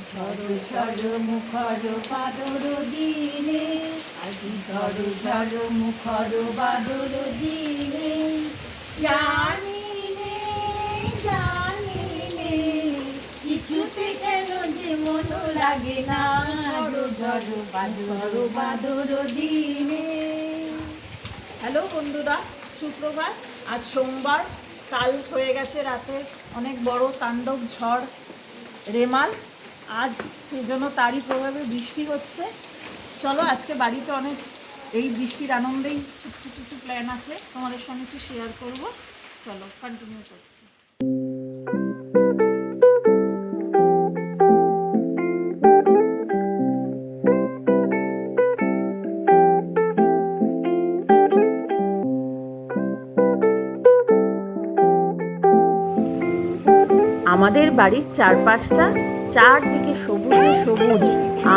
ঝড় ঝড় মুখর বাদর দিনে, আজি ঝড় ঝড় মুখর বাদর দিনে, জানি নে কিছুতে কেন যে মন লাগে না, ঝড় ঝড় বাদর দিনে। হ্যালো বন্ধুরা, সুপ্রভাত। আজ সোমবার, কাল হয়ে গেছে রাতে অনেক বড় তাণ্ডব ঝড় রেমাল। আজ সেজন্য তারই প্রভাবে বৃষ্টি হচ্ছে। চলো আজকে বাড়িতে অনেক এই বৃষ্টির আনন্দেই কিছু প্ল্যান আছে, তোমাদের সঙ্গে একটু শেয়ার করব। চলো কন্টিনিউ করছি। আমাদের বাড়ির চারপাশটা চারদিকে সবুজে সবুজ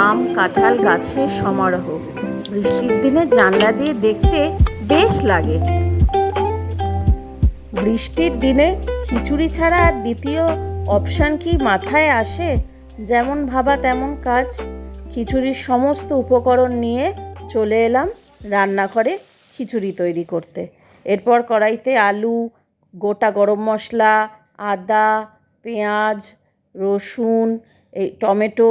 আম কাঁঠাল গাছের সমারোহ। বৃষ্টির দিনে জানলা দিয়ে দেখতে বেশ লাগে। বৃষ্টির দিনে খিচুড়ি ছাড়া আর দ্বিতীয় অপশান কি মাথায় আসে? যেমন ভাবা তেমন কাজ। খিচুড়ির সমস্ত উপকরণ নিয়ে চলে এলাম রান্নাঘরে খিচুড়ি তৈরি করতে। এরপর কড়াইতে আলু, গোটা গরম মশলা, আদা, পেঁয়াজ, রসুন, এই টমেটো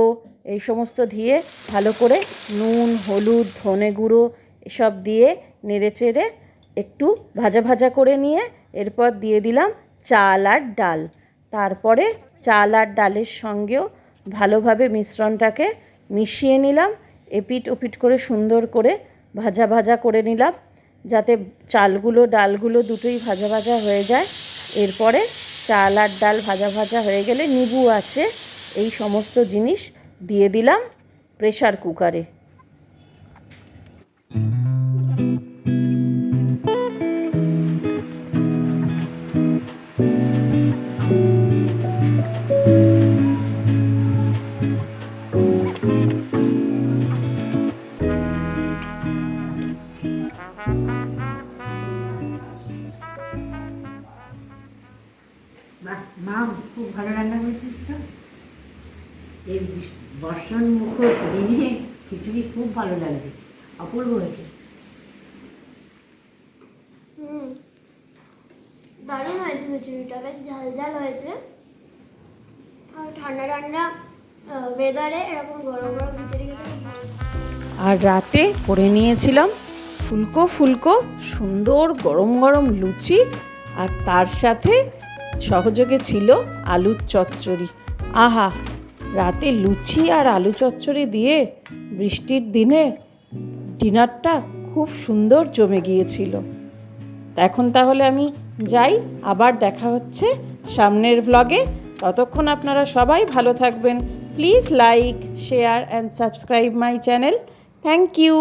এই সমস্ত দিয়ে ভালো করে নুন, হলুদ, ধনে গুঁড়ো এসব দিয়ে নেড়েচেড়ে একটু ভাজা ভাজা করে নিয়ে এরপর দিয়ে দিলাম চাল আর ডাল। তারপরে চাল আর ডালের সঙ্গেও ভালোভাবে মিশ্রণটাকে মিশিয়ে নিলাম। এপিট ওপিট করে সুন্দর করে ভাজা ভাজা করে নিলাম, যাতে চালগুলো ডালগুলো দুটোই ভাজা ভাজা হয়ে যায়। এরপরে চাল আর ডাল ভাজা ভাজা হয়ে গেলে নিবু আছে, এই সমস্ত জিনিস দিয়ে দিলাম প্রেসার কুকারে। মা খুব ভালো রান্না করেছিস তো। এই বর্ষণ মুখর দিনে খিচুড়ি খুব ভালো লাগছে, অপূর্ব হয়েছে। দারুণ হয়েছে খিচুড়িটা, বেশ ঝাল ঝাল হয়েছে। আর ঠান্ডা ঠান্ডা ওয়েদারে এরকম গরম গরম খিচুড়ি খেতে। আর রাতে করে নিয়েছিলাম ফুলকো ফুলকো সুন্দর গরম গরম লুচি, আর তার সাথে সহযোগে ছিল আলুর চচ্চড়ি। আহা, রাতে লুচি আর আলু চচ্চড়ি দিয়ে বৃষ্টির দিনে ডিনারটা খুব সুন্দর জমে গিয়েছিল। এখন তাহলে আমি যাই, আবার দেখা হচ্ছে সামনের ভ্লগে। ততক্ষণ আপনারা সবাই ভালো থাকবেন। Please like, share and subscribe my channel. Thank you.